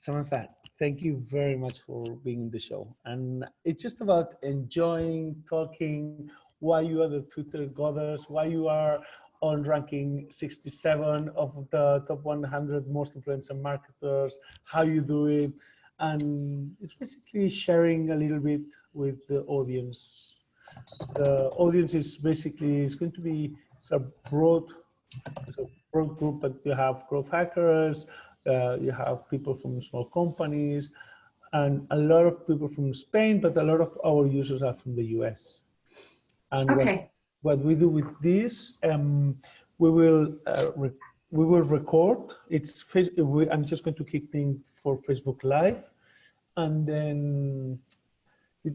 Samantha, thank you very much for being in the show. And it's just about enjoying talking, why you are the Twitter goddess, why you are on ranking 67 of the top 100 most influential marketers, how you do it. And it's basically sharing a little bit with the audience. The audience is basically, it's going to be a broad group, but you have growth hackers, you have people from small companies, and a lot of people from Spain, but a lot of our users are from the US. And what we do with this, we will record. I'm just going to kick things for Facebook Live, and then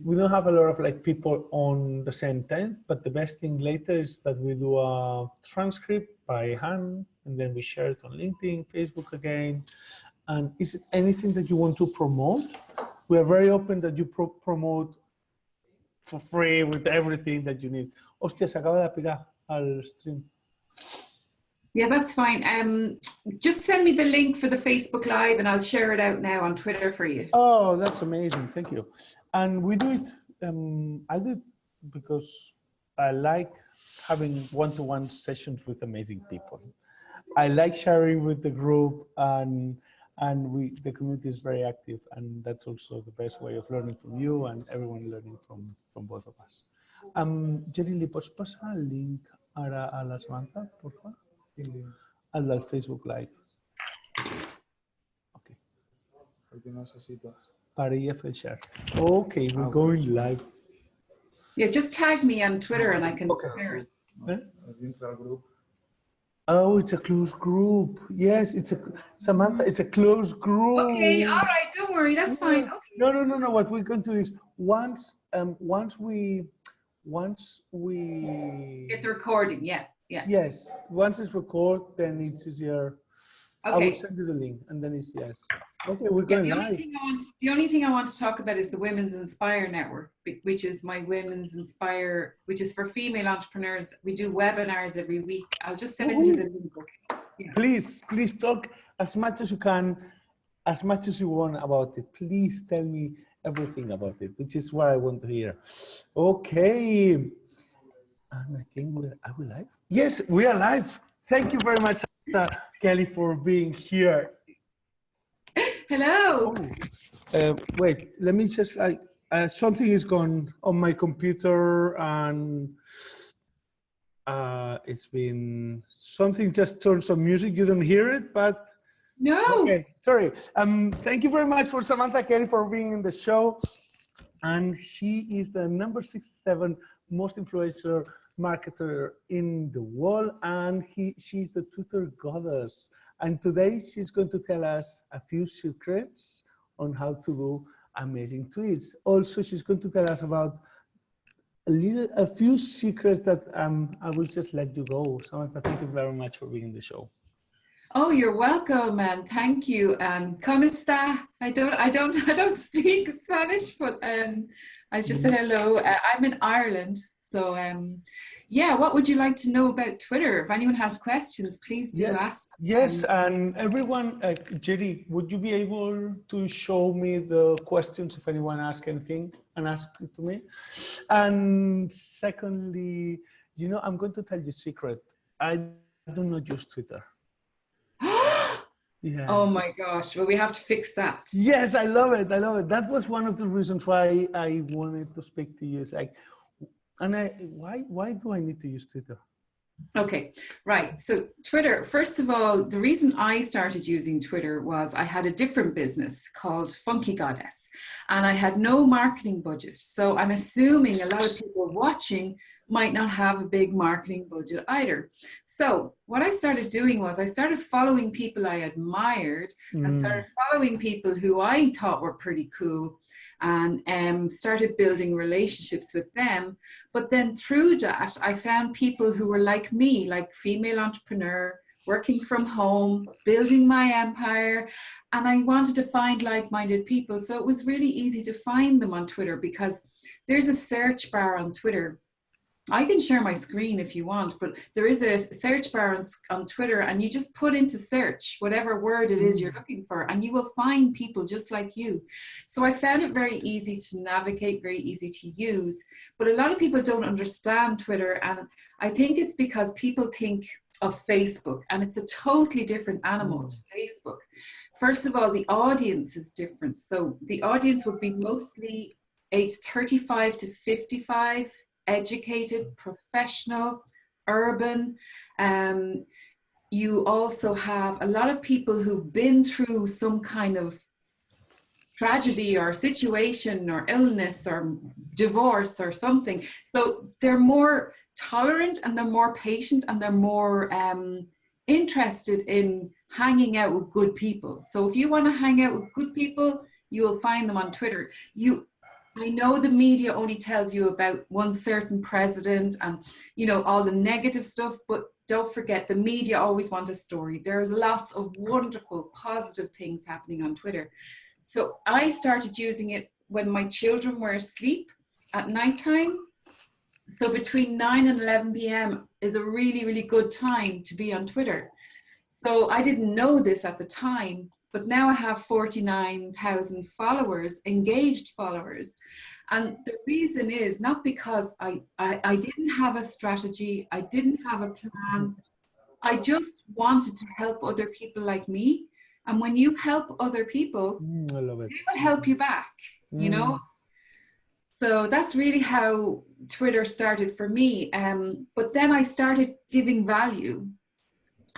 we don't have a lot of people on the same time, but the best thing later is that we do a transcript by hand, and then we share it on LinkedIn, Facebook again. And is it anything that you want to promote? We are very open that you promote for free with everything that you need. Hostia, se acaba de apilar al stream. Yeah, that's fine. Just send me the link for the Facebook Live and I'll share it out now on Twitter for you. Oh, that's amazing. Thank you. And we do it, I do it because I like having one-to-one sessions with amazing people. I like sharing with the group, and the community is very active, and that's also the best way of learning from you and everyone learning from both of us. Jerry, ¿le pots passar el link ara a la Samantha, por favor? Al del Facebook Live. Okay. Porque necesitas. Para ella fer share. Okay, we're going live. Yeah, just tag me on Twitter and I can share it. Oh, it's a closed group. Yes, Samantha, it's a closed group. Okay, all right, don't worry, that's fine. Okay. No. What we're going to do is once we get the recording, yeah. Yes, once it's recorded, then it's easier. Okay. I will send you the link, and then it's yes. Okay, we're going live. The only thing I want to talk about is the Women's Inspire Network, which is my Women's Inspire, which is for female entrepreneurs. We do webinars every week. I'll just send it to the link. Yeah. Please talk as much as you can, as much as you want about it. Please tell me everything about it, which is what I want to hear. Okay. And I think are we live? Yes, we are live. Thank you very much, Kelly, for being here. Hello. Oh, wait, let me just, something is gone on my computer, and it's been, something just turned some music. You don't hear it, but. No. Okay, sorry. Thank you very much for Samantha Kelly for being in the show. And she is the number 67 most influential marketer in the world, and she's the Twitter goddess. And today she's going to tell us a few secrets on how to do amazing tweets. Also, she's going to tell us about a few secrets that I will just let you go. Samantha, thank you very much for being in the show. Oh, you're welcome, and thank you. And ¿cómo está? I don't speak Spanish, but I just said hello. I'm in Ireland, so yeah. What would you like to know about Twitter? If anyone has questions, please do ask. Yes, and everyone, Jerry, would you be able to show me the questions if anyone asks anything and ask it to me? And secondly, I'm going to tell you a secret. I do not use Twitter. Yeah. Oh my gosh, well, we have to fix that. Yes, I love it. That was one of the reasons why I wanted to speak to you. It's like, why do I need to use Twitter? Okay, right. So Twitter, first of all, the reason I started using Twitter was I had a different business called Funky Goddess, and I had no marketing budget. So I'm assuming a lot of people watching might not have a big marketing budget either. So what I started doing was I started following people I admired and started following people who I thought were pretty cool, and started building relationships with them. But then through that, I found people who were like me, like female entrepreneur, working from home, building my empire. And I wanted to find like-minded people. So it was really easy to find them on Twitter because there's a search bar on Twitter. I can share my screen if you want, but there is a search bar on Twitter, and you just put into search whatever word it is you're looking for, and you will find people just like you. So I found it very easy to navigate, very easy to use, but a lot of people don't understand Twitter, and I think it's because people think of Facebook, and it's a totally different animal to Facebook. First of all, the audience is different. So the audience would be mostly age 35 to 55, educated, professional, urban. You also have a lot of people who've been through some kind of tragedy or situation or illness or divorce or something. So they're more tolerant, and they're more patient, and they're more interested in hanging out with good people. So if you want to hang out with good people, you'll find them on Twitter. I know the media only tells you about one certain president and, you know, all the negative stuff, but don't forget, the media always want a story. There are lots of wonderful, positive things happening on Twitter. So I started using it when my children were asleep at nighttime. So between 9 and 11 p.m. is a really, really good time to be on Twitter. So I didn't know this at the time, but now I have 49,000 followers, engaged followers. And the reason is not because I didn't have a strategy, I didn't have a plan. I just wanted to help other people like me. And when you help other people, I love it. they will help you back, you know? So that's really how Twitter started for me. But then I started giving value.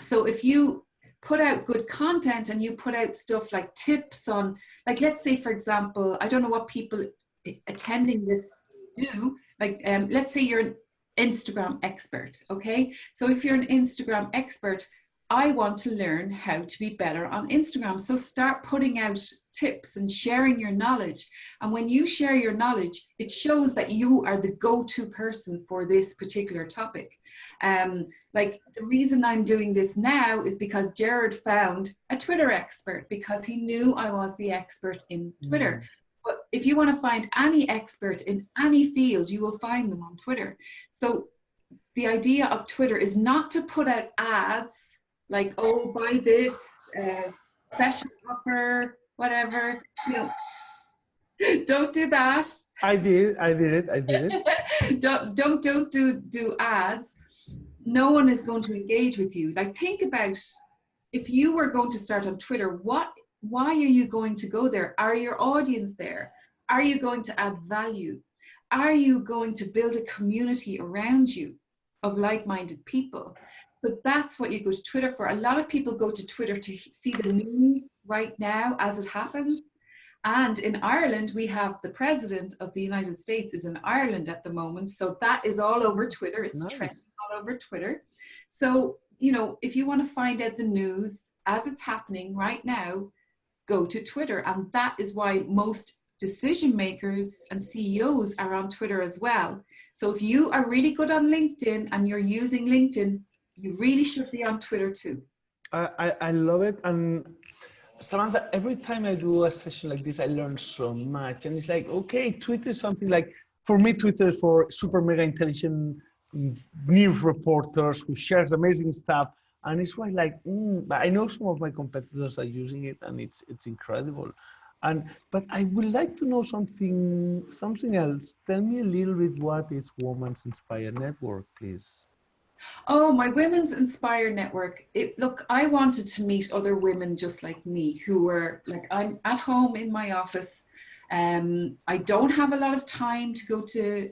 So if you put out good content and you put out stuff like tips on, like, let's say, for example, I don't know what people attending this do. Like, let's say you're an Instagram expert, okay? So if you're an Instagram expert, I want to learn how to be better on Instagram. So start putting out tips and sharing your knowledge. And when you share your knowledge, it shows that you are the go-to person for this particular topic. Like, the reason I'm doing this now is because Jared found a Twitter expert, because he knew I was the expert in Twitter. But if you want to find any expert in any field, you will find them on Twitter. So the idea of Twitter is not to put out ads like, oh, buy this special offer, whatever. You know, don't do that. I did it. don't do ads. No one is going to engage with you. Like, think about, if you were going to start on Twitter, why are you going to go there? Are your audience there? Are you going to add value? Are you going to build a community around you of like-minded people? So that's what you go to Twitter for. A lot of people go to Twitter to see the news right now as it happens. And in Ireland, we have the President of the United States is in Ireland at the moment. So that is all over Twitter. It's trending all over Twitter. So, you know, if you want to find out the news as it's happening right now, go to Twitter. And that is why most decision makers and CEOs are on Twitter as well. So if you are really good on LinkedIn and you're using LinkedIn, you really should be on Twitter too. I love it. And Samantha, every time I do a session like this, I learn so much. And it's like, okay, Twitter is something like, for me, Twitter is for super mega intelligent news reporters who share amazing stuff. And it's why, like, I know some of my competitors are using it, and it's incredible. But I would like to know something else. Tell me a little bit, what is Women's Inspire Network, please? Oh, my Women's Inspire Network. Look, I wanted to meet other women just like me, who were like, I'm at home in my office. I don't have a lot of time to go to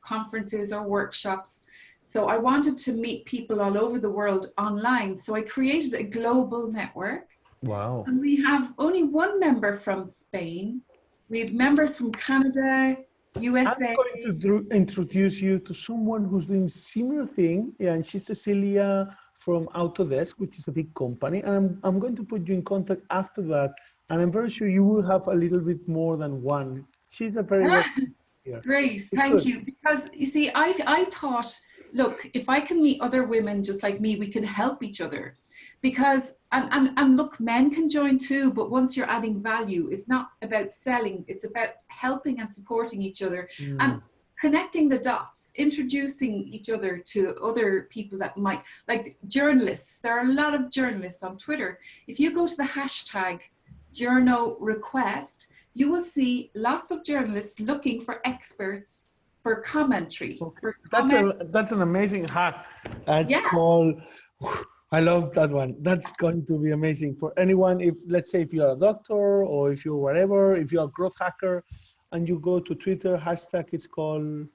conferences or workshops. So I wanted to meet people all over the world online. So I created a global network. Wow. And we have only one member from Spain. We have members from Canada, USA. I'm going to introduce you to someone who's doing similar thing, and she's Cecilia from Autodesk, which is a big company. And I'm going to put you in contact after that, and I'm very sure you will have a little bit more than one. She's a very Great, thank you. Because you see, I thought, look, if I can meet other women just like me, we can help each other. Because, and look, men can join too, but once you're adding value, it's not about selling, it's about helping and supporting each other. And connecting the dots, introducing each other to other people that might, like journalists. There are a lot of journalists on Twitter. If you go to the hashtag journo request, you will see lots of journalists looking for experts for commentary. Okay. That's an amazing hack. It's called, I love that one. That's going to be amazing for anyone. If, let's say, if you're a doctor or if you're whatever, if you're a growth hacker and you go to Twitter, hashtag, it's called.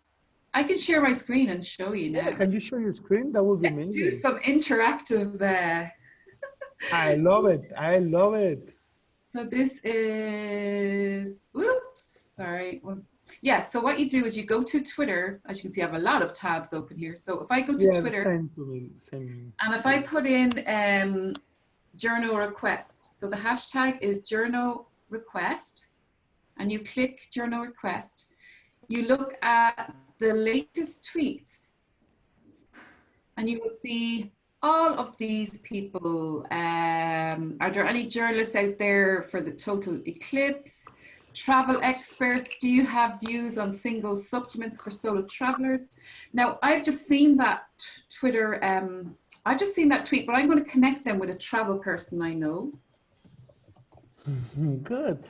I can share my screen and show you now. Yeah, can you share your screen? That would be amazing. Do some interactive. I love it. I love it. So this is, oops, sorry. Yeah, so what you do is you go to Twitter. As you can see, I have a lot of tabs open here. So if I go to Twitter, same to me, same. And if I put in journo request, so the hashtag is journo request, and you click journo request, you look at the latest tweets, and you will see all of these people. Are there any journalists out there for the total eclipse? Travel experts, do you have views on single supplements for solo travelers? Now, I've just seen that Twitter, I've just seen that tweet, but I'm going to connect them with a travel person I know. Good.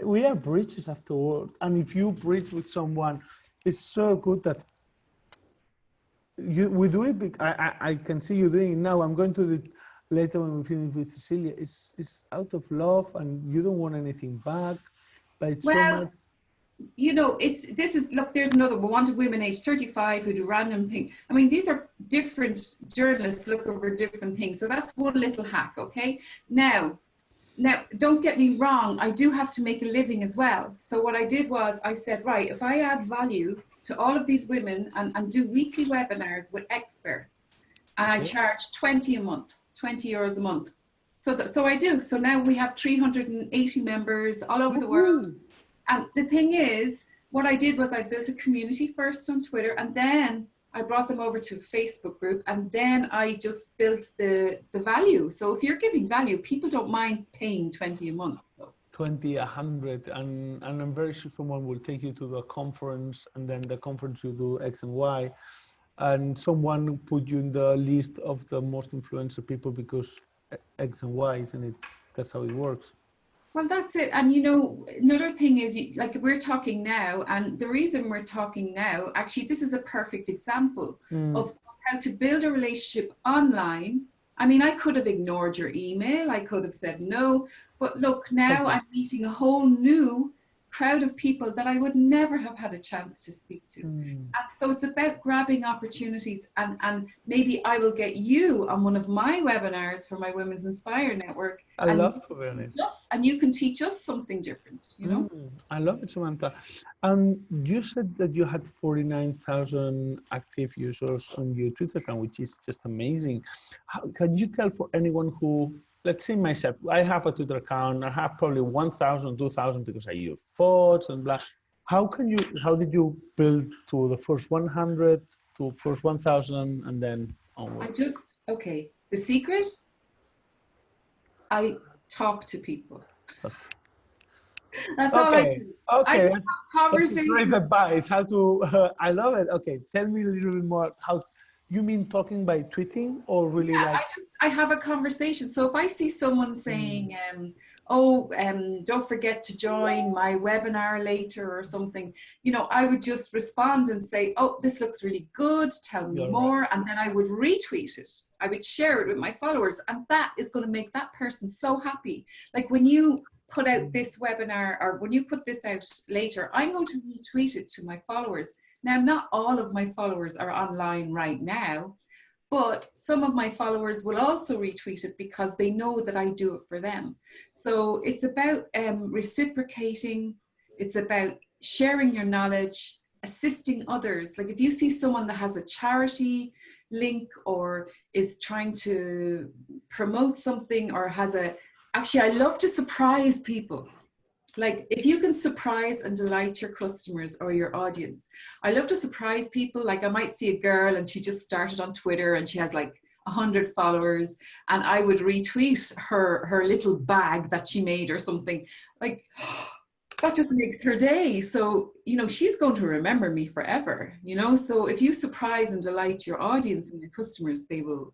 We have bridges afterward, and if you bridge with someone, it's so good that we do it. I can see you doing it now. I'm going to do it later when we finish with Cecilia. It's out of love, and you don't want anything back. But it's so much. You know, look, there's another one. Wanted women age 35 who do random things. I mean, these are different journalists look over different things. So that's one little hack, okay? Now, don't get me wrong. I do have to make a living as well. So what I did was I said, right, if I add value to all of these women and do weekly webinars with experts, and I charge 20 euros a month. So I do. So now we have 380 members all over the world. And the thing is, what I did was I built a community first on Twitter, and then I brought them over to a Facebook group, and then I just built the value. So if you're giving value, people don't mind paying 20 a month. So. 20, 100, and I'm very sure someone will take you to the conference, and then the conference you do X and Y, and someone put you in the list of the most influential people because X and Y, isn't it? That's how it works. Well, that's it. And you know, another thing is, like we're talking now, and the reason we're talking now, actually, this is a perfect example of how to build a relationship online. I mean, I could have ignored your email. I could have said no. But look, now I'm meeting a whole new crowd of people that I would never have had a chance to speak to. And so it's about grabbing opportunities, and maybe I will get you on one of my webinars for my Women's Inspire Network. I love to be honest. And you can teach us something different, you know? I love it, Samantha. You said that you had 49,000 active users on your Twitter account, which is just amazing. Can you tell for anyone who, let's say myself, I have a Twitter account, I have probably 1,000, 2,000 because I use bots and blah. How did you build to the first 100, to first 1,000, and then onward? The secret, I talk to people. That's all I do. Okay. I have conversations. Great advice. How to, I love it. Okay, tell me a little bit more. How, you mean talking by tweeting or really I have a conversation. So if I see someone saying, don't forget to join my webinar later or something, you know, I would just respond and say, oh, this looks really good. Tell me more. Right. And then I would retweet it. I would share it with my followers. And that is going to make that person so happy. Like when you put out this webinar, or when you put this out later, I'm going to retweet it to my followers. Now, not all of my followers are online right now, but some of my followers will also retweet it because they know that I do it for them. So it's about reciprocating. It's about sharing your knowledge, assisting others. Like if you see someone that has a charity link or is trying to promote something or has actually, I love to surprise people. Like if you can surprise and delight your customers or your audience. I love to surprise people. Like I might see a girl and she just started on Twitter and she has like 100 followers, and I would retweet her little bag that she made or something. Like that just makes her day. So, you know, she's going to remember me forever, you know? So if you surprise and delight your audience and your customers, they will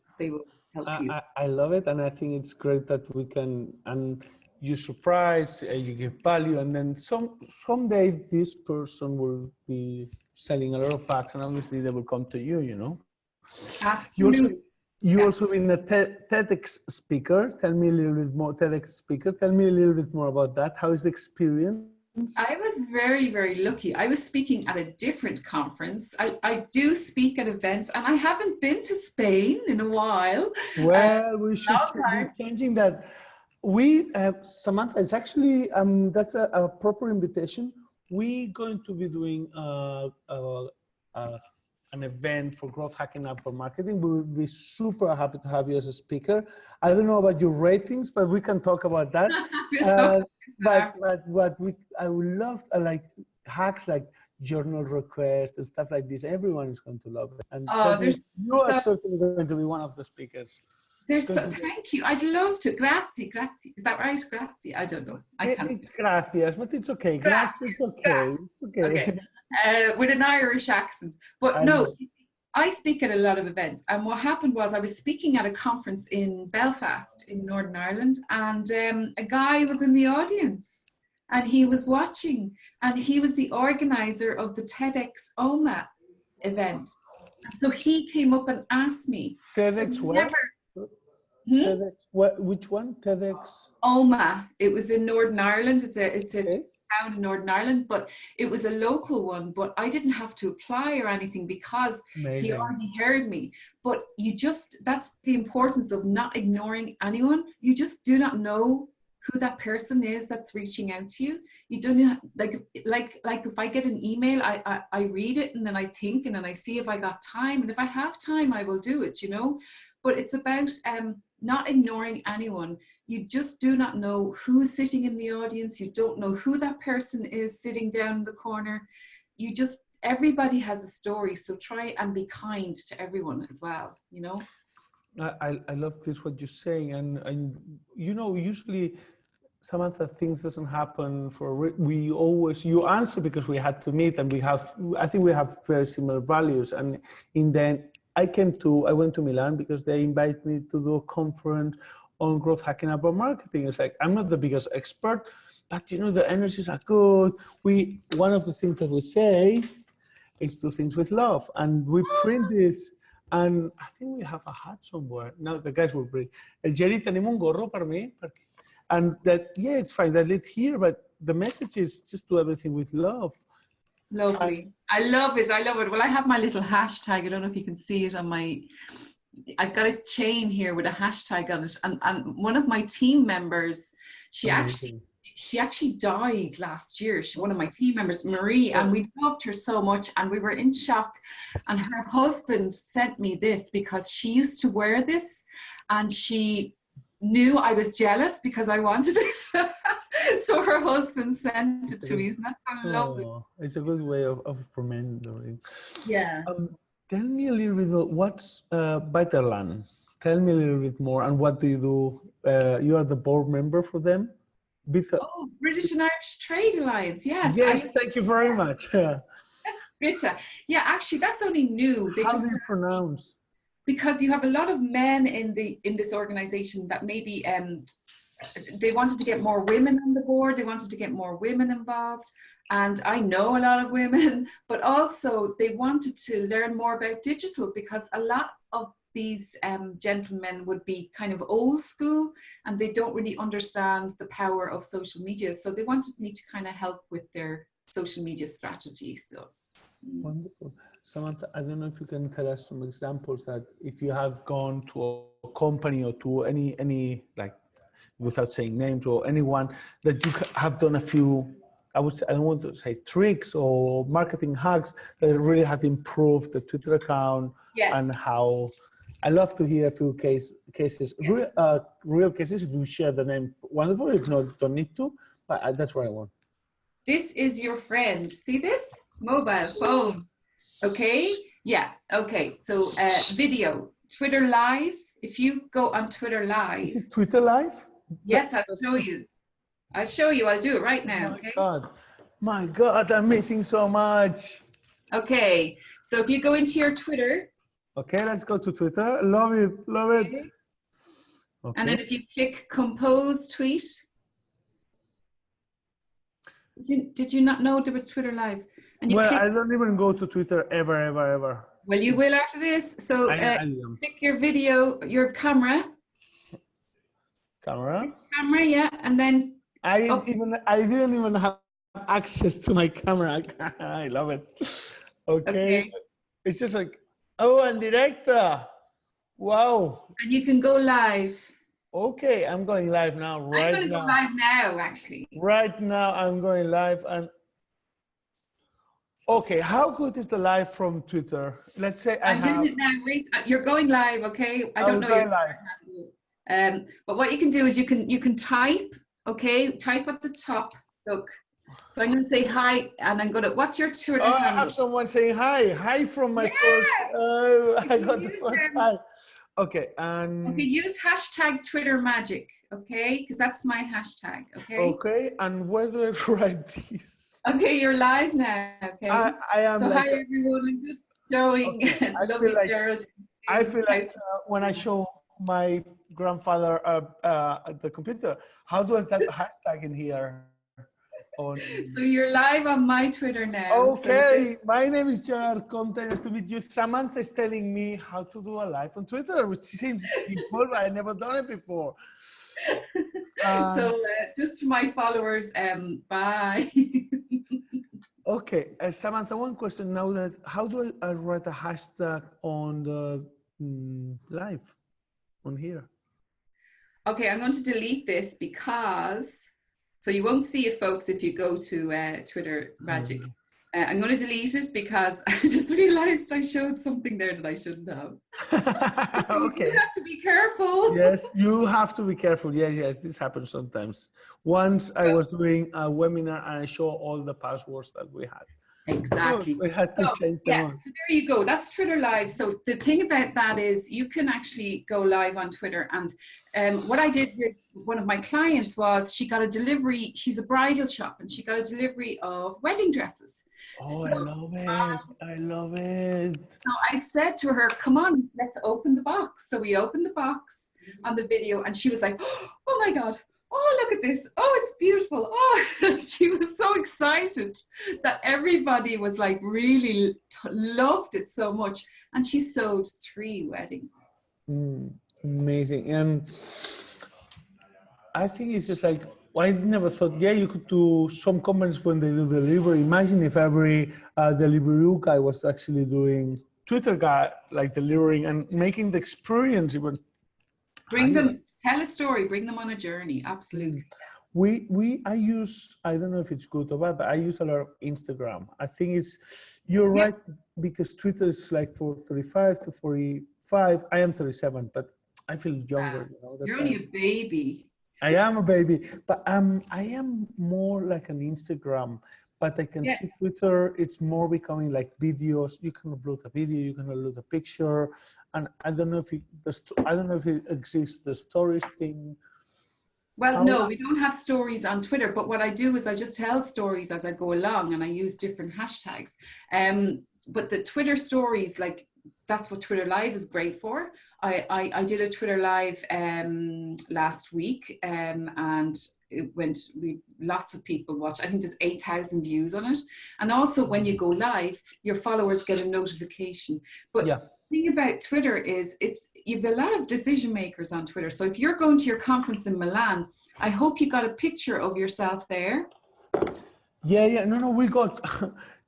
help you. I love it. And I think it's great that we can, and you surprise, you give value, and then someday this person will be selling a lot of packs, and obviously they will come to you, you know? Absolutely. You also been a TEDx speaker. Tell me a little bit more, TEDx speaker. Tell me a little bit more about that. How is the experience? I was very, very lucky. I was speaking at a different conference. I do speak at events, and I haven't been to Spain in a while. Well, we should be changing that. We, Samantha, it's actually, that's a proper invitation. We're going to be doing an event for growth hacking and marketing. We would be super happy to have you as a speaker. I don't know about your ratings, but we can talk about that. But what I would love, like hacks like journal requests and stuff like this. Everyone is going to love it. And you are certainly going to be one of the speakers. Thank you. I'd love to. Grazie. Is that right? Grazie. I don't know. It's gracias, but it's okay. Grazie, it's okay. Okay. With an Irish accent. But no, I speak at a lot of events. And what happened was I was speaking at a conference in Belfast in Northern Ireland, and a guy was in the audience and he was watching, and he was the organizer of the TEDx OMA event. So he came up and asked me. TEDx what? TEDx, which one? TEDx? OMA. It was in Northern Ireland. It's a town in Northern Ireland, but it was a local one. But I didn't have to apply or anything because he already heard me. But that's the importance of not ignoring anyone. You just do not know who that person is that's reaching out to you. You don't like if I get an email, I read it and then I think and then I see if I got time, and if I have time I will do it, you know. But it's about not ignoring anyone. You just do not know who's sitting in the audience. You don't know who that person is sitting down in the corner. Everybody has a story, so try and be kind to everyone as well, you know. I love this, what you're saying, and you know, usually Samantha, things doesn't happen you answer because we had to meet, and I think we have very similar values. And in the end, I went to Milan because they invited me to do a conference on growth hacking about marketing. It's like, I'm not the biggest expert, but you know, the energies are good. One of the things that we say is do things with love, and we print this, and I think we have a hat somewhere. Now the guys will bring. Jerry, tenemos un gorro para mí. And that, yeah, it's fine, that it's here, but the message is just do everything with love. Lovely. I love it. Well, I have my little hashtag. I don't know if you can see it on I've got a chain here with a hashtag on it. And one of my team members, she actually died last year. One of my team members, Marie, and we loved her so much and we were in shock. And her husband sent me this because she used to wear this and she knew I was jealous because I wanted it. So her husband sent it to me. Isn't that so lovely? It's a good way of remembering. Yeah. Tell me a little bit, what's Betterland? Tell me a little bit more, and what do you do? You are the board member for them? British and Irish Trade Alliance, yes. Yes, thank you very much. Bitter. Yeah, actually, that's only new. How do you pronounce? Because you have a lot of men in this organization that maybe they wanted to get more women on the board. They wanted to get more women involved. And I know a lot of women, but also they wanted to learn more about digital because a lot of these gentlemen would be kind of old school and they don't really understand the power of social media. So they wanted me to kind of help with their social media strategy. So. Wonderful. Samantha, I don't know if you can tell us some examples that if you have gone to a company or to any like, without saying names, or anyone that you have done a few, I don't want to say tricks or marketing hacks that really had improved the Twitter account. Yes. And how, I love to hear a few cases, real cases. If you share the name, wonderful. If not, don't need to, but that's what I want. This is your friend. See this? Mobile phone. Okay. Yeah. Okay. So video, Twitter Live. If you go on Twitter Live. Is it Twitter Live? Yes, I'll show you. I'll show you. I'll do it right now. My Okay. God. My God, I'm missing so much. Okay. So if you go into your Twitter. Okay, let's go to Twitter. Love it. Love it. Okay. Okay. And then if you click compose tweet. Did you not know there was Twitter Live? And you Well, click. I don't even go to Twitter ever. Well, you will after this. So I am. click your video, your camera. Camera. Camera, yeah, and then. I didn't even have access to my camera. I love it. Okay. It's just like, oh, and director. Wow. And you can go live. Okay, I'm going live now. I'm going to go live now, actually. Right now, I'm going live. And okay, how good is the live from Twitter? Let's say I'm doing it now. Wait, you're going live, okay? I don't know. Going live. But what you can do is you can type, okay? Type at the top. Look. So I'm going to say hi, and I'm going to. What's your Twitter handle? I have someone saying hi. Hi from my first. I got the first hi. Okay, and. Okay, use hashtag Twitter Magic, okay? Because that's my hashtag, okay? Okay, and where do I write this? Okay, you're live now, okay? I am. So like, hi everyone. I'm just showing. Okay. I feel like when I show my grandfather the computer, how do I type hashtag in here? So you're live on my Twitter now. Okay, my name is Gerard Conte. Nice to meet you. Samantha is telling me how to do a live on Twitter, which seems simple, but I never done it before. So just to my followers, bye. Okay, Samantha, one question now that how do I write a hashtag on the live on here? Okay, I'm going to delete this because, so you won't see it, folks, if you go to Twitter Magic. I'm going to delete it because I just realized I showed something there that I shouldn't have. Okay. You have to be careful. Yes, you have to be careful. Yes, this happens sometimes. Once I was doing a webinar and I showed all the passwords that we had. Exactly. So we had to change them. So there you go. That's Twitter Live. So the thing about that is you can actually go live on Twitter. And what I did with one of my clients was she got a delivery. She's a bridal shop and she got a delivery of wedding dresses. Oh, so, I love it. I love it. So I said to her, come on, let's open the box. So we opened the box on the video and she was like, oh my God. Oh, look at this. Oh, it's beautiful. Oh, she was so excited that everybody was like really loved it so much. And she sold 3 weddings. Amazing. And I think it's just like, I never thought, you could do some comments when they do delivery. Imagine if every delivery guy was actually doing Twitter guy, like delivering and making the experience even. Bring them, tell a story, bring them on a journey. Absolutely. I don't know if it's good or bad, but I use a lot of Instagram. I think you're right, because Twitter is like for 35 to 45. I am 37, but I feel younger. You're only a baby. I am a baby, but I am more like an Instagram, but I can see Twitter, it's more becoming like videos. You can upload a video, you can upload a picture. And I don't know if it exists, the stories thing. Well, no, we don't have stories on Twitter, but what I do is I just tell stories as I go along and I use different hashtags. But the Twitter stories, like that's what Twitter Live is great for. I did a Twitter Live last week and it went, lots of people watched. I think there's 8,000 views on it. And also when you go live, your followers get a notification. But the thing about Twitter is you've a lot of decision makers on Twitter. So if you're going to your conference in Milan, I hope you got a picture of yourself there. No, we got,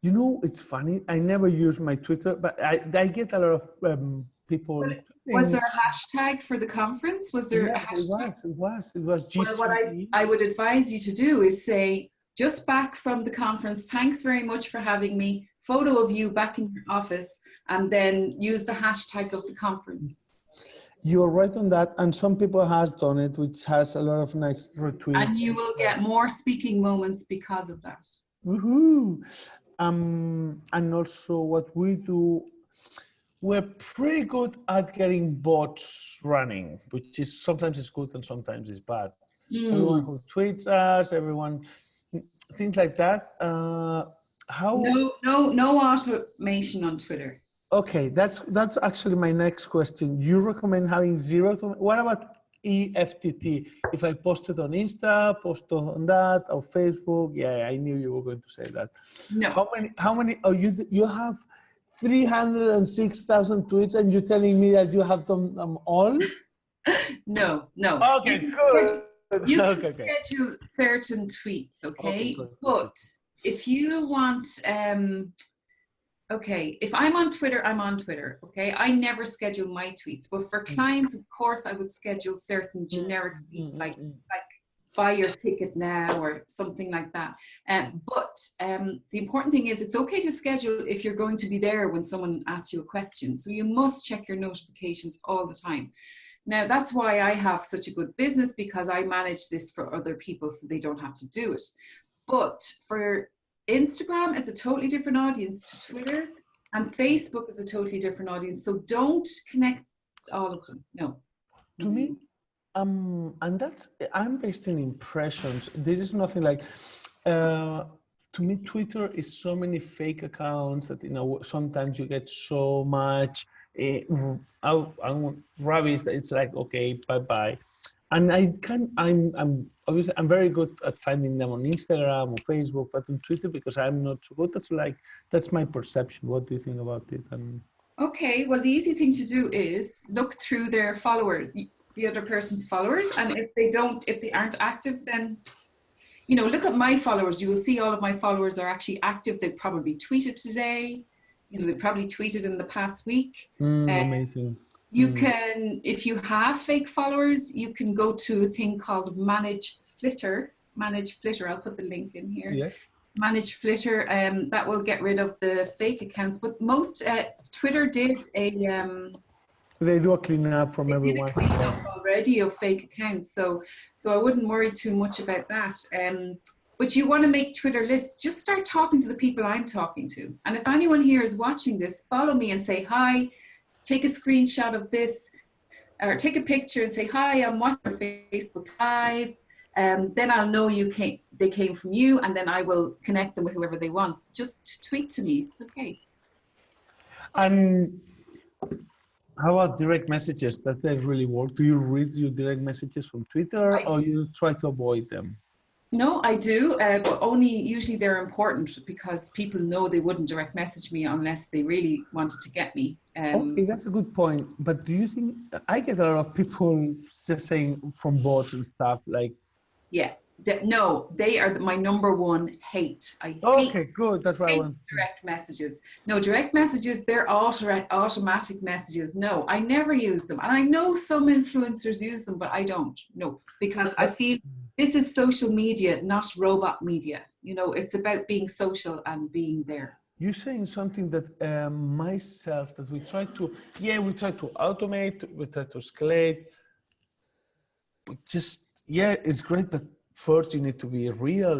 it's funny. I never use my Twitter, but I get a lot of people. Was there a hashtag for the conference? Was there a hashtag? It was GC. Well, what I would advise you to do is say, just back from the conference, thanks very much for having me, photo of you back in your office, and then use the hashtag of the conference. You're right on that, and some people has done it, which has a lot of nice retweets. And you will get more speaking moments because of that. Woohoo! And also what we do, we're pretty good at getting bots running, which is sometimes it's good and sometimes it's bad. everyone Mm. who tweets us, everyone, things like that. How? No automation on Twitter. Okay, that's actually my next question. You recommend having zero to, what about EFTT? If I post it on Insta, post on that, or Facebook, yeah, I knew you were going to say that. No. How many, oh, you have 306,000 tweets and you're telling me that you have them all? No. Okay, good. You can Okay. schedule certain tweets, okay? Good. But if you want, okay, if I'm on Twitter, I'm on Twitter, okay? I never schedule my tweets, but for clients, of course, I would schedule certain generic tweets like buy your ticket now or something like that. But the important thing is it's okay to schedule if you're going to be there when someone asks you a question. So you must check your notifications all the time. Now, that's why I have such a good business, because I manage this for other people so they don't have to do it. But for Instagram is a totally different audience to Twitter, and Facebook is a totally different audience. So don't connect all of them. No. To me, and that's, I'm based in impressions. This is nothing like, to me, Twitter is so many fake accounts that, sometimes you get so much rubbish that it's like, okay, bye. And I'm obviously, I'm very good at finding them on Instagram or Facebook, but on Twitter, because I'm not so good, that's my perception. What do you think about it? Okay, well, the easy thing to do is look through their followers, the other person's followers, and if they aren't active, then, look at my followers. You will see all of my followers are actually active. They probably tweeted today. They probably tweeted in the past week. Amazing. You can, if you have fake followers, you can go to a thing called Manage Flitter. I'll put the link in here. Yes. Manage Flitter, that will get rid of the fake accounts. But most Twitter did They do a cleanup from everyone. Did a cleanup already of fake accounts, so I wouldn't worry too much about that. But you want to make Twitter lists. Just start talking to the people I'm talking to. And if anyone here is watching this, follow me and say hi. Take a screenshot of this, or take a picture and say hi. I'm watching your Facebook Live. Then I'll know they came from you, and then I will connect them with whoever they want. Just tweet to me. It's okay. And how about direct messages? Does that really work? Do you read your direct messages from Twitter, or you try to avoid them? No, I do, but only usually they're important, because people know they wouldn't direct message me unless they really wanted to get me. Okay, that's a good point. But do you think, I get a lot of people just saying from bots and stuff like, yeah, no, they are my number one hate. Okay, good. That's what I want. Direct messages. No, direct messages, they're automatic messages. No, I never use them. And I know some influencers use them, but I don't. No, because I feel this is social media, not robot media. It's about being social and being there. You're saying something that myself, that we try to automate, we try to escalate. It's great, but first you need to be real.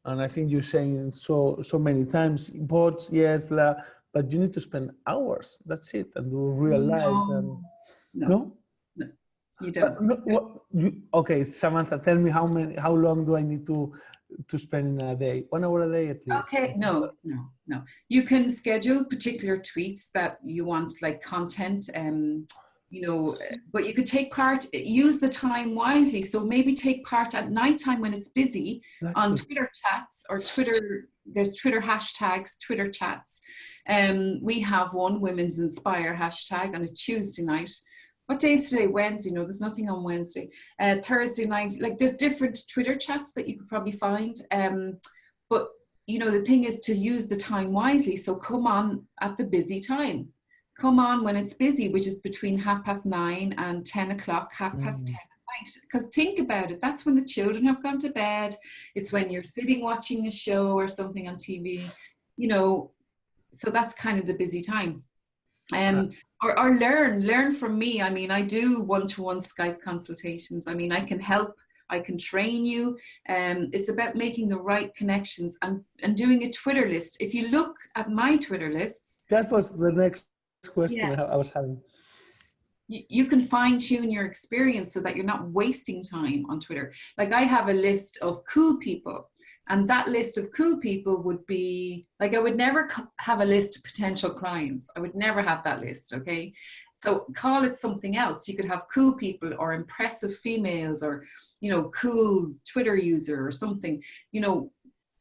And I think you're saying so many times, bots, yes, blah, but you need to spend hours. That's it, and do real lives. And no, you don't. Okay, Samantha, tell me how long do I need to spend in a day? 1 hour a day at least. Okay, no. You can schedule particular tweets that you want, like content, but you could take part, use the time wisely. So maybe take part at nighttime when it's busy. That's on good. Twitter chats or Twitter, there's Twitter hashtags, Twitter chats. We have one, Women's Inspire hashtag, on a Tuesday night. What day is today? Wednesday? No, there's nothing on Wednesday. Thursday night, like there's different Twitter chats that you could probably find. But the thing is to use the time wisely. So come on at the busy time. Come on when it's busy, which is between 9:30 and 10 o'clock, 10:30 at night. Because think about it, that's when the children have gone to bed. It's when you're sitting watching a show or something on TV, so that's kind of the busy time. Or learn from me. I mean, I do one-to-one Skype consultations. I mean, I can help, I can train you. It's about making the right connections and doing a Twitter list. If you look at my Twitter lists. That was the next question I was having. you can fine tune your experience so that you're not wasting time on Twitter. Like I have a list of cool people, and that list of cool people would be like, I would never have a list of potential clients. I would never have that list. Okay. So call it something else. You could have cool people or impressive females or, you know, cool Twitter user or something, you know,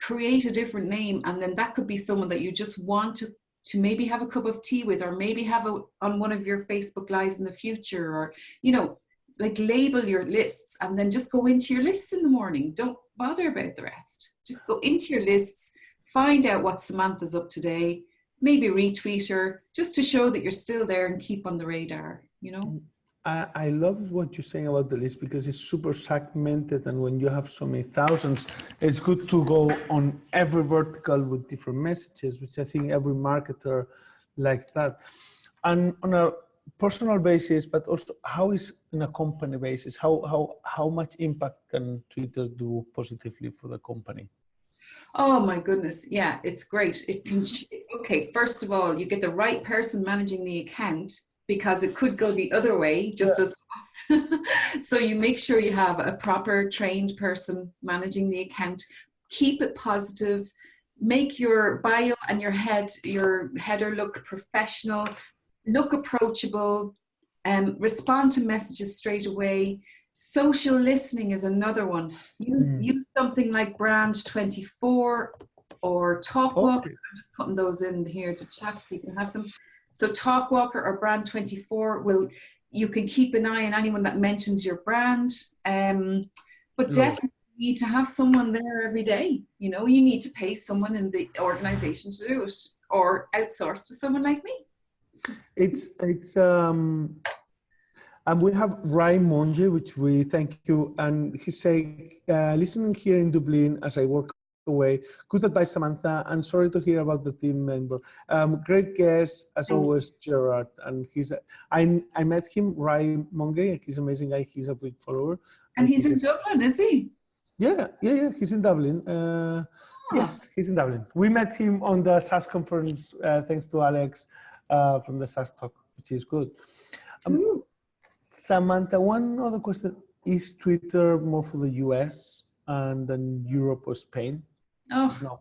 create a different name. And then that could be someone that you just want to maybe have a cup of tea with, or maybe have on one of your Facebook lives in the future, or, you know, like label your lists and then just go into your lists in the morning. Don't bother about the rest. Just go into your lists, find out what Samantha's up today, maybe retweet her just to show that you're still there and keep on the radar, you know? I love what you're saying about the list because it's super segmented, and when you have so many thousands, it's good to go on every vertical with different messages, which I think every marketer likes that. And on a personal basis, but also how is in a company basis, how much impact can Twitter do positively for the company? Oh my goodness. Yeah, it's great. It can, okay, first of all, you get the right person managing the account, because it could go the other way just as fast. So you make sure you have a proper trained person managing the account. Keep it positive. Make your bio and your header look professional, look approachable, respond to messages straight away. Social listening is another one. Use something like Brand 24 or Talkwalker. Okay. I'm just putting those in here to chat so you can have them. So Talkwalker or Brand 24 you can keep an eye on anyone that mentions your brand. But definitely you need to have someone there every day. You know, you need to pay someone in the organization to do it, or outsource to someone like me. And we have Rai Monge, which we thank you. And he said, listening here in Dublin as I work away, good advice, Samantha, and sorry to hear about the team member. Great guest, as always, Gerard. And I met him, Rai Monge. He's an amazing guy. He's a big follower. And he's in Dublin, is he? Yeah. He's in Dublin. Yes, he's in Dublin. We met him on the SAS conference, thanks to Alex from the SAS talk, which is good. Samantha, one other question. Is Twitter more for the US and then Europe or Spain? Oh,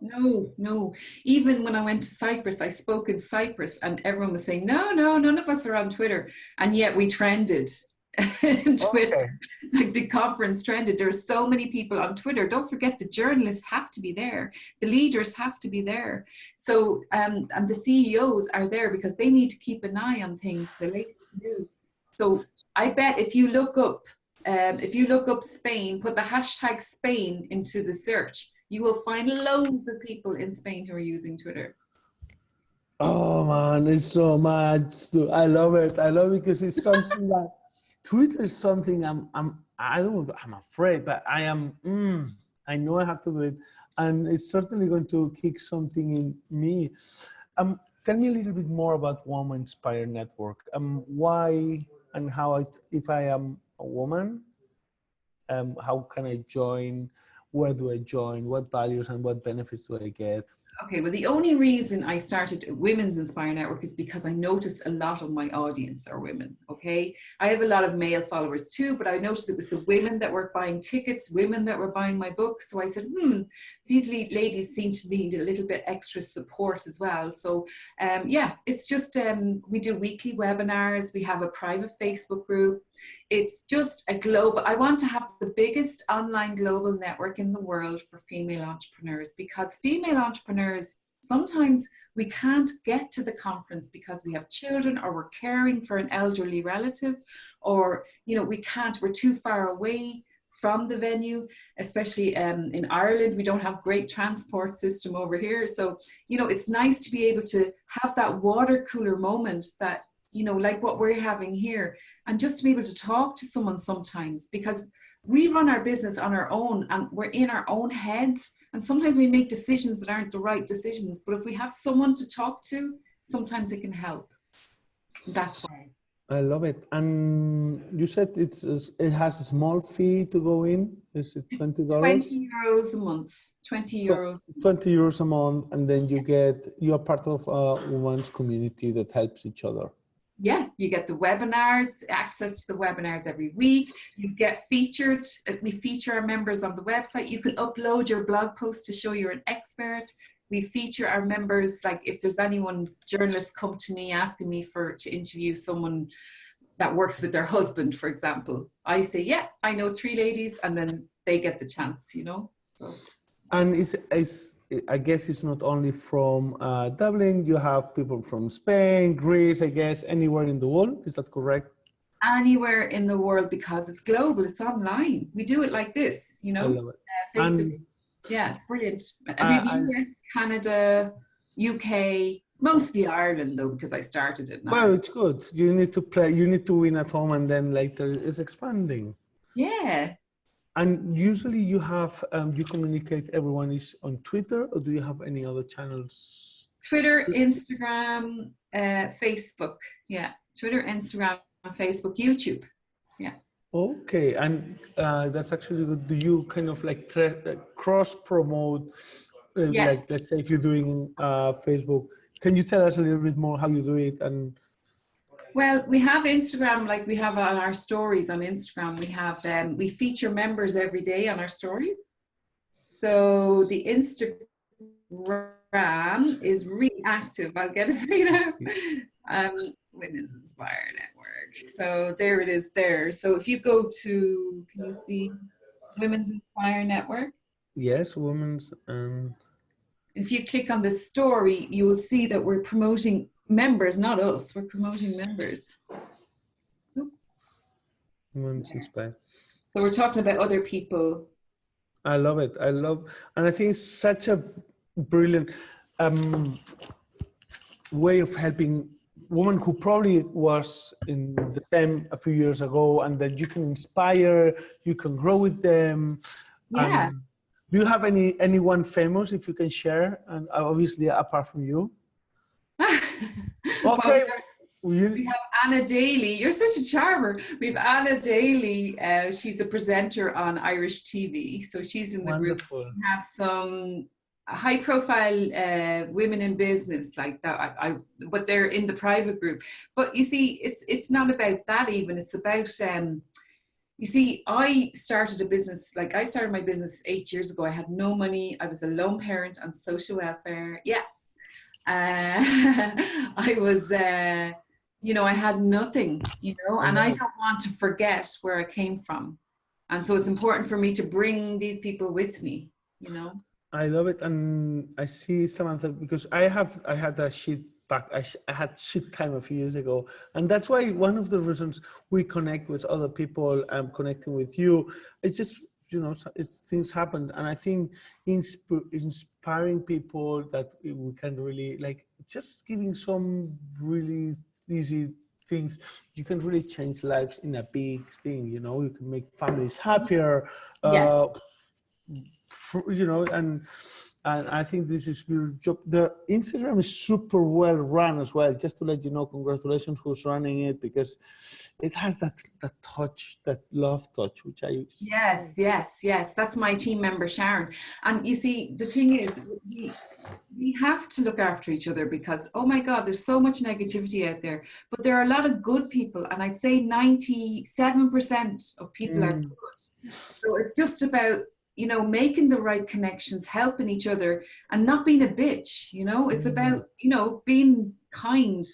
no. Even when I went to Cyprus, I spoke in Cyprus and everyone was saying, no, none of us are on Twitter. And yet we trended in Twitter. Okay. Like the conference trended. There are so many people on Twitter. Don't forget the journalists have to be there. The leaders have to be there. So, and the CEOs are there because they need to keep an eye on things, the latest news. So I bet if you look up Spain, put the hashtag Spain into the search, you will find loads of people in Spain who are using Twitter. Oh man, it's so much. I love it. I love it because it's something that Twitter is something I'm afraid, but I am. I know I have to do it, and it's certainly going to kick something in me. Tell me a little bit more about Woman Inspire Network. Why and how if I am a woman, how can I join? Where do I join? What values and what benefits do I get? Okay, well, the only reason I started Women's Inspire Network is because I noticed a lot of my audience are women, okay? I have a lot of male followers too, but I noticed it was the women that were buying tickets, women that were buying my books. So I said, these ladies seem to need a little bit extra support as well. So yeah, it's just, we do weekly webinars. We have a private Facebook group. It's just a global, I want to have the biggest online global network in the world for female entrepreneurs, because female entrepreneurs, sometimes we can't get to the conference because we have children, or we're caring for an elderly relative, or, you know, we're too far away from the venue, especially in Ireland. We don't have great transport system over here. So, you know, it's nice to be able to have that water cooler moment that, you know, like what we're having here, and just to be able to talk to someone sometimes, because we run our business on our own and we're in our own heads, and sometimes we make decisions that aren't the right decisions, but if we have someone to talk to, sometimes it can help. That's why. I love it. And you said it has a small fee to go in. Is it $20? 20 euros a month. 20 euros. 20 euros a month, and then you are part of a women's community that helps each other. Yeah, you get the webinars, access to the webinars every week. You get featured. We feature our members on the website. You can upload your blog post to show you're an expert. We feature our members, like if there's anyone, journalists come to me asking me to interview someone that works with their husband, for example. I say, yeah, I know 3 ladies, and then they get the chance, you know. So. And I guess it's not only from Dublin. You have people from Spain, Greece, I guess, anywhere in the world. Is that correct? Anywhere in the world, because it's global, it's online. We do it like this, you know. I love it. Face to face. Yeah, it's brilliant. We've US, Canada, UK, mostly Ireland though, because I started it now. Well, it's good. You need to play. You need to win at home, and then later it's expanding. Yeah. And usually you have, you communicate, everyone is on Twitter, or do you have any other channels? Twitter, Instagram, Facebook. Yeah, Twitter, Instagram, Facebook, YouTube. Yeah. Okay, and that's actually good. Do you kind of like cross promote, Yeah. like let's say if you're doing Facebook, can you tell us a little bit more how you do it? And well, we have Instagram, like we have on our stories on Instagram, we have we feature members every day on our stories. So the Instagram is really active. I'll get it right now. Women's Inspire Network. So there it is there. So if you go to, can you see Women's Inspire Network? Yes, women's. If you click on the story, you will see that we're promoting members, not us. We're promoting members. Women's Inspire. So we're talking about other people. I love it. And I think it's such a brilliant way of helping women who probably was in the same a few years ago, and that you can inspire, you can grow with them. Yeah. Do you have anyone famous if you can share? And obviously, apart from you. Okay. Well, we have Anna Daly. You're such a charmer. We have Anna Daly. She's a presenter on Irish TV. So she's in the Wonderful. group. We have some high-profile women in business like that. But they're in the private group. But you see, it's not about that even. It's about you see, I started a business. Like I started my business 8 years ago. I had no money. I was a lone parent on social welfare. Yeah. I was, you know, I had nothing, you know, and I don't want to forget where I came from. And so it's important for me to bring these people with me, you know. I love it. And I see, Samantha, because I had a shit back, I had shit time a few years ago. And that's why one of the reasons we connect with other people, connecting with you, it's just, you know, things happen. And I think inspiring people that we can really, like, just giving some really easy things, you can really change lives in a big thing, you know. You can make families happier, Yes. You know, and I think this is your job. The Instagram is super well run as well. Just to let you know, congratulations who's running it, because it has that touch, that love touch, which I use. Yes. That's my team member, Sharon. And you see, the thing is, we have to look after each other because, oh my God, there's so much negativity out there. But there are a lot of good people. And I'd say 97% of people are good. So it's just about, you know, making the right connections, helping each other, and not being a bitch, you know. It's about, you know, being kind.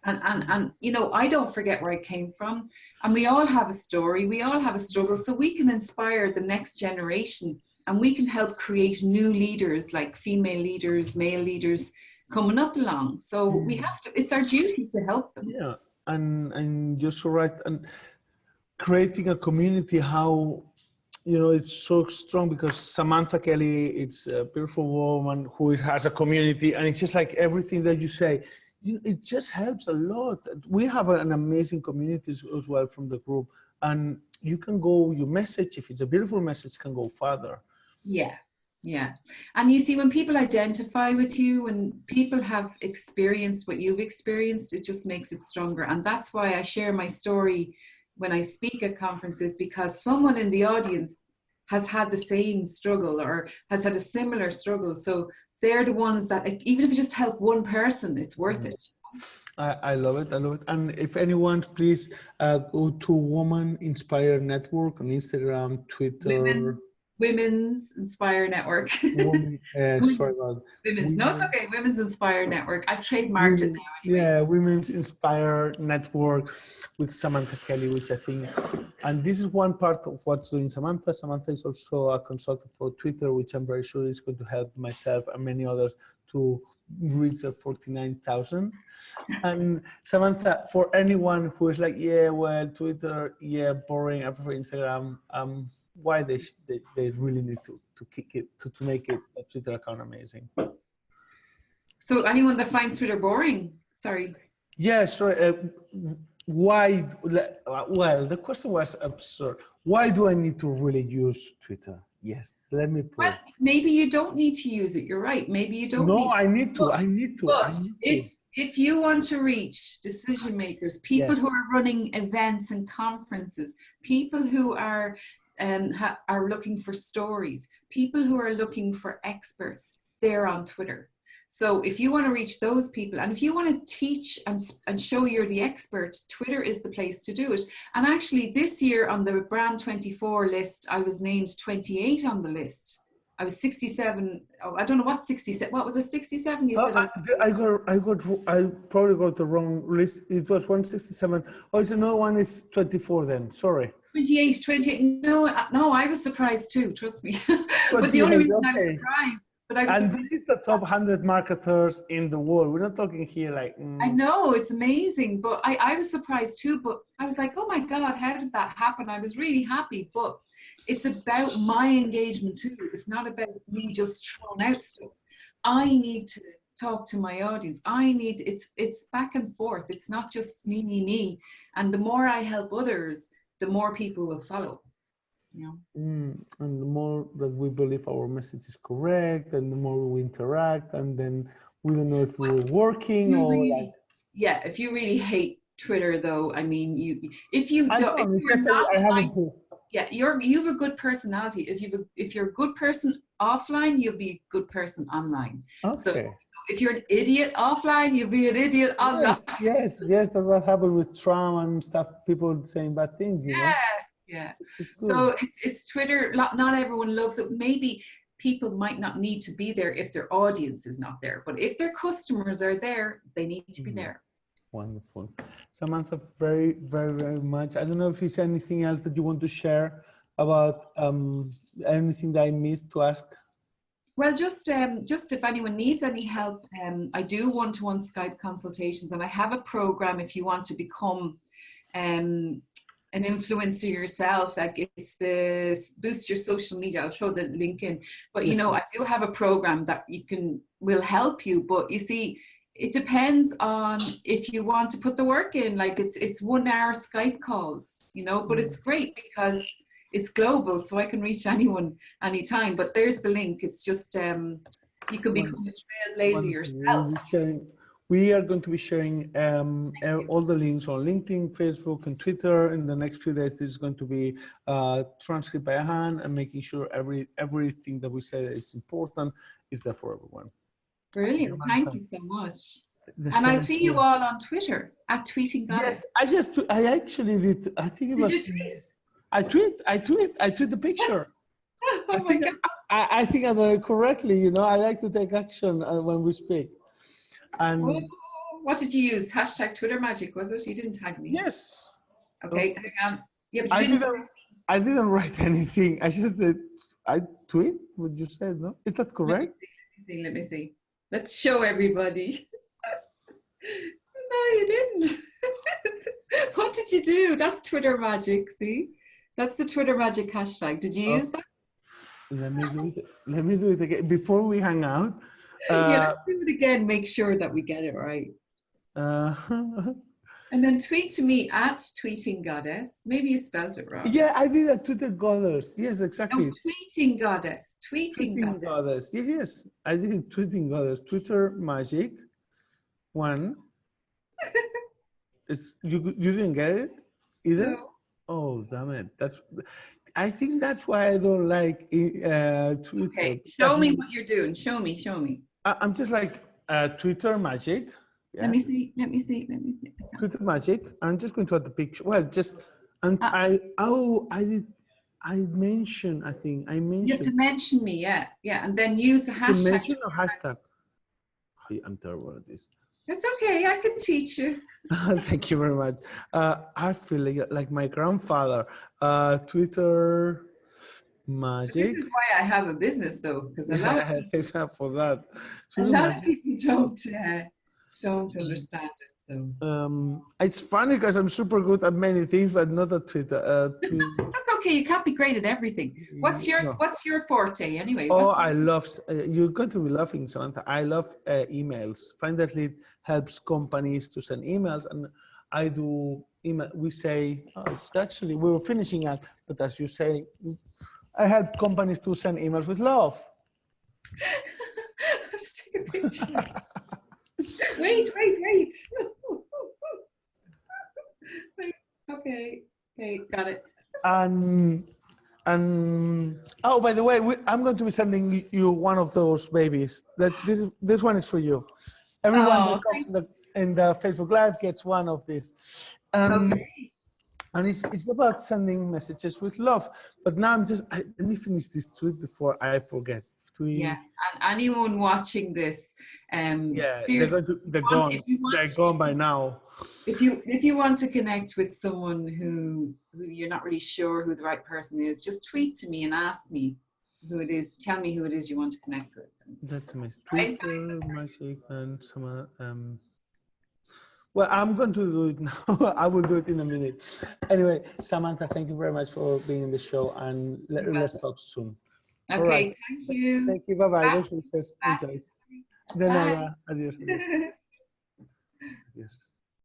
And you know, I don't forget where I came from. And we all have a story. We all have a struggle. So we can inspire the next generation, and we can help create new leaders, like female leaders, male leaders coming up along. So we have to, it's our duty to help them. Yeah, and you're so right. And creating a community, how, you know, it's so strong, because Samantha Kelly, it's a beautiful woman who has a community, and it's just like everything that you say, it just helps a lot. We have an amazing community as well from the group, and you can go, your message, if it's a beautiful message, can go further. Yeah. And you see, when people identify with you, when people have experienced what you've experienced, it just makes it stronger. And that's why I share my story when I speak at conferences, because someone in the audience has had the same struggle or has had a similar struggle. So they're the ones that, even if you just help one person, it's worth it. I love it. I love it. And if anyone, please go to Woman Inspire Network on Instagram, Twitter. Women's Inspire Network. Women, sorry about Women's. No, it's women. okay. Women's Inspire Network. I've trademarked it now anyway. Yeah, Women's Inspire Network with Samantha Kelly, which I think, and this is one part of what's doing Samantha. Samantha is also a consultant for Twitter, which I'm very sure is going to help myself and many others to reach the 49,000. And Samantha, for anyone who is like, yeah, well, Twitter, yeah, boring, I prefer Instagram, why they really need to kick it, to make it a Twitter account amazing. So anyone that finds Twitter boring, sorry. Yeah, sorry. Why? Well, the question was absurd. Why do I need to really use Twitter? Yes, let me put. Well, maybe you don't need to use it. You're right. Maybe you don't. No, I need to. I need to. But if you want to reach decision makers, people who are running events and conferences, people who are looking for stories, people who are looking for experts, they're on Twitter. So if you want to reach those people, and if you want to teach and show you're the expert, Twitter is the place to do it. And actually this year on the Brand 24 list, I was named 28 on the list. I was 67. Oh, I don't know what 67. What was it? 67? You said. I probably got the wrong list. It was 167. Oh, it's another one is 24 then. Sorry. 28. No, I was surprised too. Trust me. But the only reason I was surprised. And this is the top 100 marketers in the world. We're not talking here like. I know, it's amazing, but I was surprised too. But I was like, oh my God, how did that happen? I was really happy, but it's about my engagement too. It's not about me just throwing out stuff. I need to talk to my audience. It's back and forth. It's not just me. And the more I help others, the more people will follow. Yeah. And the more that we believe our message is correct, and the more we interact, and then we don't know if we're working or like. Yeah, if you really hate Twitter, though, I mean, if you have a good personality. If you're a good person offline, you'll be a good person online. Okay. So if you're an idiot offline, you'll be an idiot online. Yes, that's what happened with Trump and stuff. People saying bad things. You know? Yeah. So it's Twitter. Not everyone loves it. Maybe people might not need to be there if their audience is not there. But if their customers are there, they need to be there. Wonderful. Samantha, very, very, very much. I don't know if there's anything else that you want to share about anything that I missed to ask. Well, just if anyone needs any help, I do one-to-one Skype consultations, and I have a program if you want to become an influencer yourself. Like it's the Boost Your Social Media. I'll throw the link in. But you know, I do have a program that will help you. But you see, it depends on if you want to put the work in. Like it's 1 hour Skype calls, you know, but it's great because it's global, so I can reach anyone anytime. But there's the link. It's just you can become a trailblazer yourself. We are going to be sharing all the links on LinkedIn, Facebook, and Twitter. In the next few days, there's going to be transcript by hand and making sure everything that we say is important is there for everyone. Brilliant. Thank you so much. And I see you all on Twitter at Tweeting Goddess. Yes, I actually did. I think it was. Did you tweet? I tweet the picture. Oh my God. I think I done it correctly. You know, I like to take action when we speak. And what did you use? Hashtag Twitter Magic, was it? You didn't tag me. Yes. Okay, hang on. Yeah, but I didn't write anything. I just did. I tweet what you said. No, is that correct? Let me see. Let's show everybody. No, you didn't. What did you do? That's Twitter Magic. See, that's the Twitter Magic hashtag. Did you use that? Let me do it again before we hang out. Yeah, let's do it again. Make sure that we get it right. And then tweet to me at Tweeting Goddess. Maybe you spelled it wrong. Yeah, I did a Twitter Goddess. Yes, exactly. No, Tweeting Goddess. Tweeting Goddess. Yes, I did Tweeting Goddess. Twitter Magic. One. It's you didn't get it either. No. Oh damn it! I think that's why I don't like Twitter. Okay, show me what you're doing. Show me. I'm just like Twitter Magic. Yeah. Let me see. Let me see. Let me see. Twitter magic. I'm just going to add the picture. Well, just and Ah. I mentioned. I think I You have to mentioned. mention me, yeah, yeah, and then use the To hashtag. mention or hashtag. I'm terrible at this. It's okay. I can teach you. Thank you very much. I feel like my grandfather. Twitter This magic. is why I have a business, though, because Thanks for that. a Twitter lot of magic. people don't understand it. So It's funny because I'm super good at many things, but not at Twitter. that's okay. You can't be great at everything. What's No. your forte anyway? Oh, I love, you're going to be laughing, Samantha. I love emails. FindThatLead helps companies to send emails, and I do email. We say, it's actually, we were finishing up, but as you say, I help companies to send emails with love. I'll just take a picture. Wait. Wait. Okay, got it. And oh, by the way, I'm going to be sending you one of those babies. This one is for you. Everyone that comes in the Facebook Live gets one of these. Okay. And it's about sending messages with love. But now let me finish this tweet before I forget. Yeah, and anyone watching this, Yeah, seriously, they're gone by now. If you want to connect with someone who you're not really sure who the right person is, just tweet to me and ask me who it is. Tell me who it is you want to connect with. That's amazing. Twitter, magic, and some. Well, I'm going to do it now. I will do it in a minute. Anyway, Samantha, thank you very much for being in the show, and let's talk soon. Okay, right. Thank you. Thank you. Bye-bye. Bye. Enjoy. Bye. De nada. Adiós. Adiós. Adiós.